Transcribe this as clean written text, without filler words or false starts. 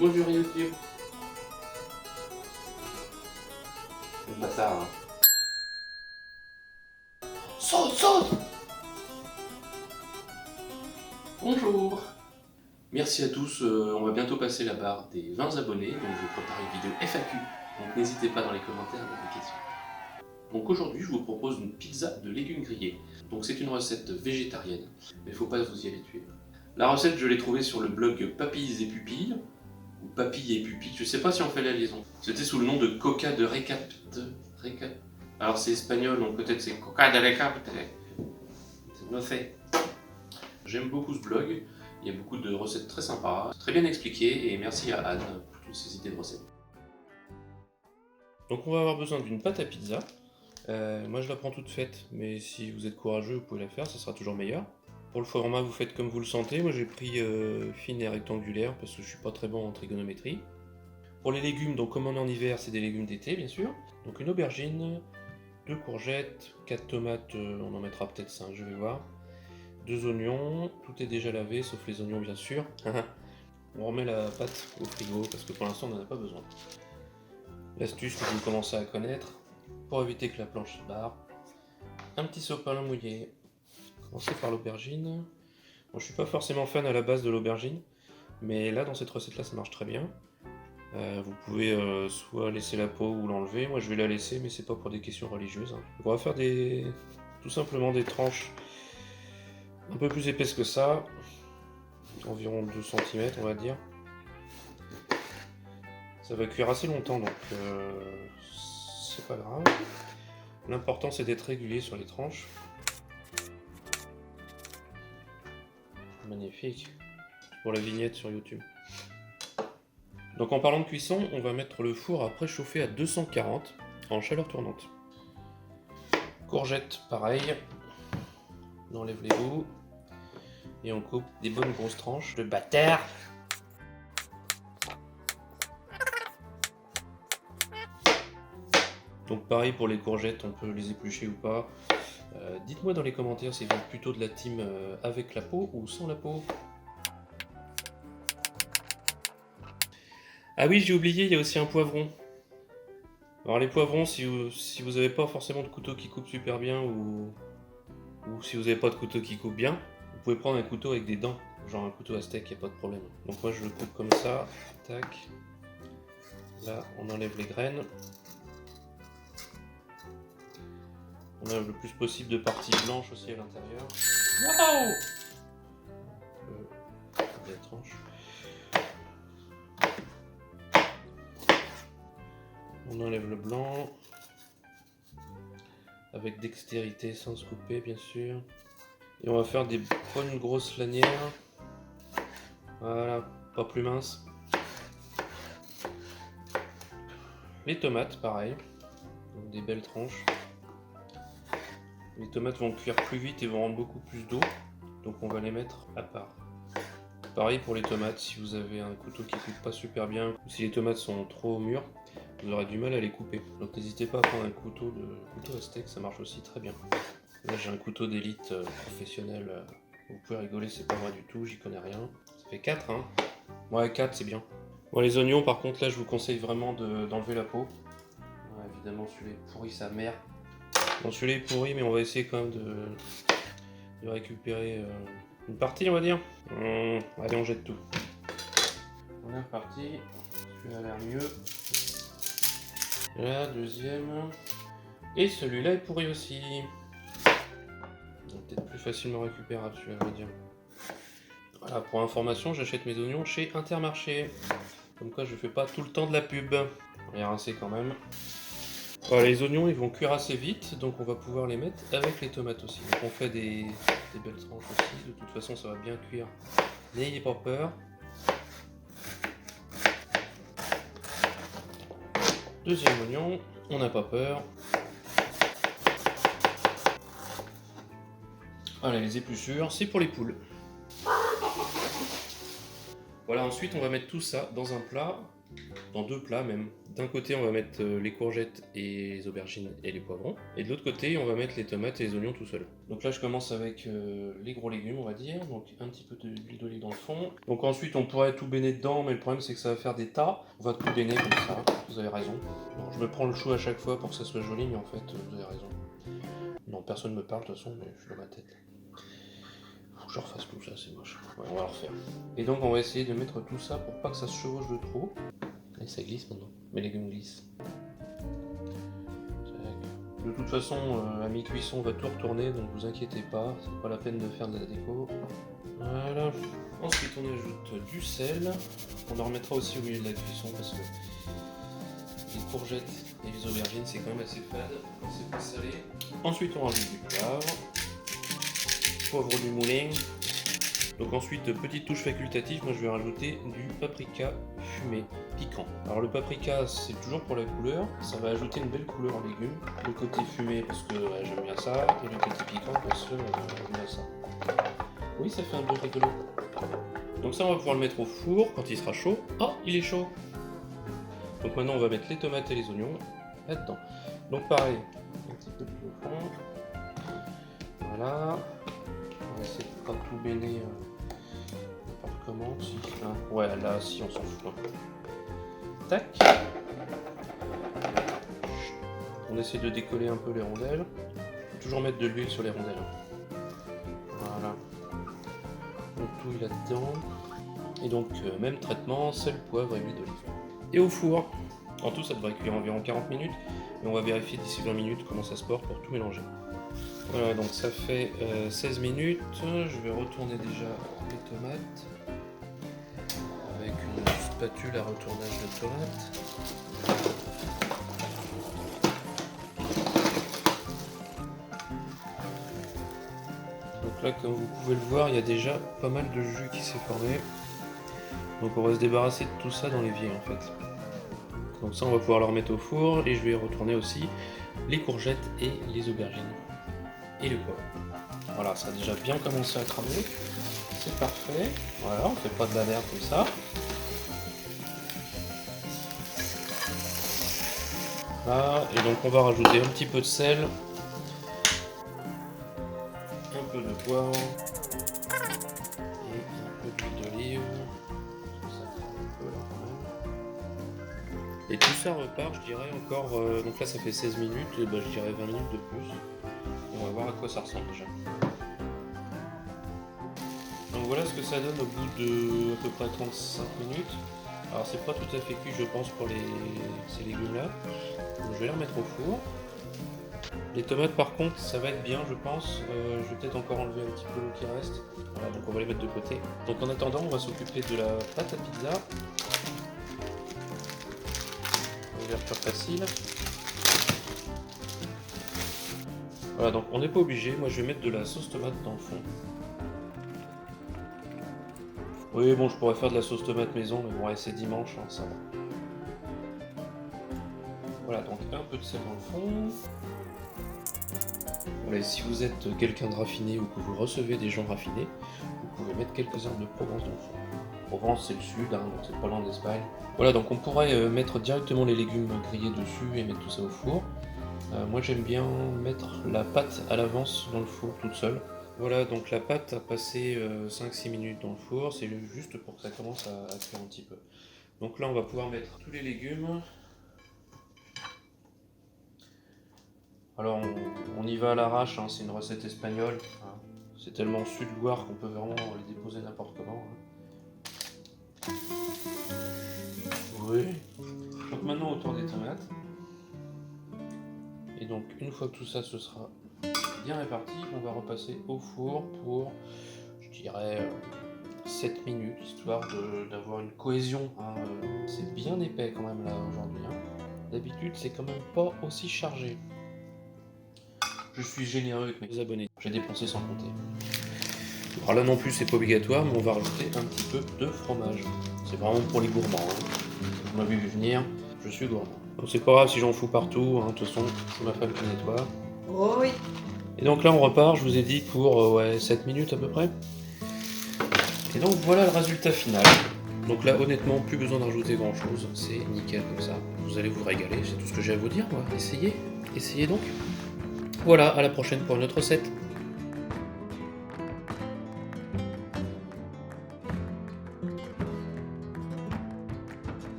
Bonjour YouTube. C'est pas ça, hein. Saute, saute. Bonjour. Merci à tous, on va bientôt passer la barre des 20 abonnés, donc je vous prépare une vidéo FAQ, donc n'hésitez pas dans les commentaires à mettre des questions. Donc aujourd'hui je vous propose une pizza de légumes grillés. Donc c'est une recette végétarienne, mais il ne faut pas vous y habituer. La recette je l'ai trouvée sur le blog Papilles et Pupilles, ou Papilles et Pupilles, je sais pas si on fait la liaison. C'était sous le nom de Coca de Recap. Alors c'est espagnol, donc peut-être c'est Coca de Recap. No sé. J'aime beaucoup ce blog, il y a beaucoup de recettes très sympas, très bien expliquées, et merci à Anne pour toutes ces idées de recettes. Donc on va avoir besoin d'une pâte à pizza. Moi je la prends toute faite, mais si vous êtes courageux vous pouvez la faire, ça sera toujours meilleur. Pour le format vous faites comme vous le sentez, moi j'ai pris fine et rectangulaire parce que je suis pas très bon en trigonométrie. Pour les légumes, donc comme on est en hiver, c'est des légumes d'été bien sûr. Donc une aubergine, 2 courgettes, 4 tomates, on en mettra peut-être 5, je vais voir. 2 oignons, tout est déjà lavé sauf les oignons bien sûr. On remet la pâte au frigo parce que pour l'instant on n'en a pas besoin. L'astuce que vous commencez à connaître, pour éviter que la planche se barre, un petit sopalin mouillé. Commencer par l'aubergine. Bon, je suis pas forcément fan à la base de l'aubergine, mais là dans cette recette là ça marche très bien. Vous pouvez soit laisser la peau ou l'enlever, moi je vais la laisser mais c'est pas pour des questions religieuses. On va faire tout simplement des tranches un peu plus épaisses que ça, environ 2 cm on va dire. Ça va cuire assez longtemps donc c'est pas grave. L'important c'est d'être régulier sur les tranches. Magnifique, pour la vignette sur YouTube. Donc en parlant de cuisson, on va mettre le four à préchauffer à 240 en chaleur tournante. Courgettes, pareil. On enlève les bouts et on coupe des bonnes grosses tranches de bâtard. Donc pareil pour les courgettes, on peut les éplucher ou pas. Dites-moi dans les commentaires si vous êtes plutôt de la team avec la peau ou sans la peau. Ah oui, j'ai oublié, il y a aussi un poivron. Alors les poivrons, si vous n'avez pas forcément de couteau qui coupe super bien ou si vous n'avez pas de couteau qui coupe bien, vous pouvez prendre un couteau avec des dents, genre un couteau à steak, il n'y a pas de problème. Donc moi je le coupe comme ça, tac. Là on enlève les graines. On enlève le plus possible de parties blanches aussi à l'intérieur. Waouh! La tranche. On enlève le blanc. Avec dextérité, sans se couper bien sûr. Et on va faire des bonnes grosses lanières. Voilà, pas plus mince. Les tomates, pareil. Donc des belles tranches. Les tomates vont cuire plus vite et vont rendre beaucoup plus d'eau. Donc on va les mettre à part. Pareil pour les tomates, si vous avez un couteau qui coupe pas super bien, ou si les tomates sont trop mûres, vous aurez du mal à les couper. Donc n'hésitez pas à prendre un couteau à steak, ça marche aussi très bien. Là j'ai un couteau d'élite professionnel, vous pouvez rigoler, c'est pas moi du tout, j'y connais rien. Ça fait 4 hein. Ouais 4 c'est bien. Bon les oignons par contre là je vous conseille vraiment d'enlever la peau. Ouais, évidemment celui-là est pourri sa mère. Bon celui-là est pourri mais on va essayer quand même de récupérer une partie on va dire. Allez on jette tout. On est reparti, celui-là a l'air mieux. Là, deuxième. Et celui-là est pourri aussi. Peut-être plus facilement récupérable celui-là, on va dire. Voilà, pour information, j'achète mes oignons chez Intermarché. Comme quoi je fais pas tout le temps de la pub. On va les rincer quand même. Voilà, les oignons ils vont cuire assez vite, donc on va pouvoir les mettre avec les tomates aussi. Donc on fait des belles tranches aussi, de toute façon ça va bien cuire. N'ayez pas peur. Deuxième oignon, on n'a pas peur. Voilà, les épluchures, c'est pour les poules. Voilà, ensuite on va mettre tout ça dans un plat dans 2 plats même. D'un côté, on va mettre les courgettes et les aubergines et les poivrons. Et de l'autre côté, on va mettre les tomates et les oignons tout seuls. Donc là, je commence avec les gros légumes, on va dire. Donc un petit peu d'huile d'olive dans le fond. Donc ensuite, on pourrait tout baigner dedans, mais le problème, c'est que ça va faire des tas. On va tout baigner comme ça, vous avez raison. Alors, je me prends le chou à chaque fois pour que ça soit joli, mais en fait, vous avez raison. Non, personne me parle de toute façon, mais je suis dans ma tête. Faut que je refasse tout ça, c'est moche. Ouais, on va le refaire. Et donc, on va essayer de mettre tout ça pour pas que ça se chevauche de trop. Et ça glisse maintenant. Mes légumes glissent. De toute façon, à mi-cuisson, on va tout retourner, donc vous inquiétez pas, c'est pas la peine de faire de la déco. Voilà. Ensuite, on ajoute du sel. On en remettra aussi au milieu de la cuisson parce que les courgettes et les aubergines, c'est quand même assez fade quand c'est pas salé. Ensuite, on rajoute du poivre du moulin. Donc ensuite, petite touche facultative, moi je vais rajouter du paprika fumé, piquant. Alors le paprika, c'est toujours pour la couleur, ça va ajouter une belle couleur en légumes. Le côté fumé parce que j'aime bien ça, et le côté piquant parce que j'aime bien ça. Oui, ça fait un peu rigolo. Donc ça, on va pouvoir le mettre au four quand il sera chaud. Oh, il est chaud! Donc maintenant, on va mettre les tomates et les oignons là-dedans. Donc pareil, un petit peu plus au fond. Voilà. On va essayer de pas tout baigner n'importe comment. Si. Hein. Ouais, là, si, on s'en fout. Tac. On essaie de décoller un peu les rondelles. Faut toujours mettre de l'huile sur les rondelles. Voilà. Donc tout est là-dedans. Et donc, même traitement, sel, poivre et huile d'olive. Et au four. En tout, ça devrait cuire environ 40 minutes. Et on va vérifier d'ici 20 minutes comment ça se porte pour tout mélanger. Voilà, donc ça fait 16 minutes. Je vais retourner déjà les tomates avec une spatule à retournage de tomates. Donc là, comme vous pouvez le voir, il y a déjà pas mal de jus qui s'est formé. Donc on va se débarrasser de tout ça dans l'évier en fait. Donc ça, on va pouvoir le remettre au four et je vais retourner aussi les courgettes et les aubergines. Et le poivre. Voilà, ça a déjà bien commencé à cramer. C'est parfait. Voilà, on fait pas de la merde comme ça. Voilà, et donc on va rajouter un petit peu de sel, un peu de poivre et un peu d'huile d'olive. Et tout ça repart, je dirais encore. Donc là, ça fait 16 minutes, et ben, je dirais 20 minutes de plus. On va voir à quoi ça ressemble déjà. Donc voilà ce que ça donne au bout de à peu près 35 minutes. Alors c'est pas tout à fait cuit je pense pour ces légumes là. Donc je vais les remettre au four. Les tomates par contre ça va être bien je pense. Je vais peut-être encore enlever un petit peu l'eau qui reste. Voilà donc on va les mettre de côté. Donc en attendant on va s'occuper de la pâte à pizza. Ouverture facile. Voilà, donc on n'est pas obligé. Moi, je vais mettre de la sauce tomate dans le fond. Oui, bon, je pourrais faire de la sauce tomate maison, mais bon, ouais, c'est dimanche, hein, ça va. Voilà, donc un peu de sel dans le fond. Voilà, si vous êtes quelqu'un de raffiné ou que vous recevez des gens raffinés, vous pouvez mettre quelques herbes de Provence dans le fond. Provence, c'est le sud, hein, donc c'est pas loin d'Espagne. Voilà, donc on pourrait mettre directement les légumes grillés dessus et mettre tout ça au four. Moi j'aime bien mettre la pâte à l'avance dans le four toute seule. Voilà, donc la pâte a passé 5-6 minutes dans le four, c'est juste pour que ça commence à cuire un petit peu. Donc là on va pouvoir mettre tous les légumes. Alors on y va à l'arrache, hein, c'est une recette espagnole. Hein. C'est tellement sud-Loire qu'on peut vraiment les déposer n'importe comment. Hein. Oui. Donc maintenant autour des tomates. Et donc une fois que tout ça se sera bien réparti, on va repasser au four pour, je dirais, 7 minutes, histoire d'avoir une cohésion. Hein. C'est bien épais quand même là aujourd'hui. Hein. D'habitude c'est quand même pas aussi chargé. Je suis généreux avec mes abonnés, j'ai dépensé sans compter. Alors là non plus c'est pas obligatoire, mais on va rajouter un petit peu de fromage. C'est vraiment pour les gourmands. Hein. Vous m'avez vu venir, je suis gourmand. Donc c'est pas grave si j'en fous partout, hein. De toute façon c'est ma femme qui nettoie. Oh oui. Et donc là on repart, je vous ai dit, pour 7 minutes à peu près. Et donc voilà le résultat final. Donc là, honnêtement, plus besoin de rajouter grand chose, c'est nickel comme ça. Vous allez vous régaler, c'est tout ce que j'ai à vous dire, moi. Essayez, essayez donc. Voilà, à la prochaine pour une autre recette.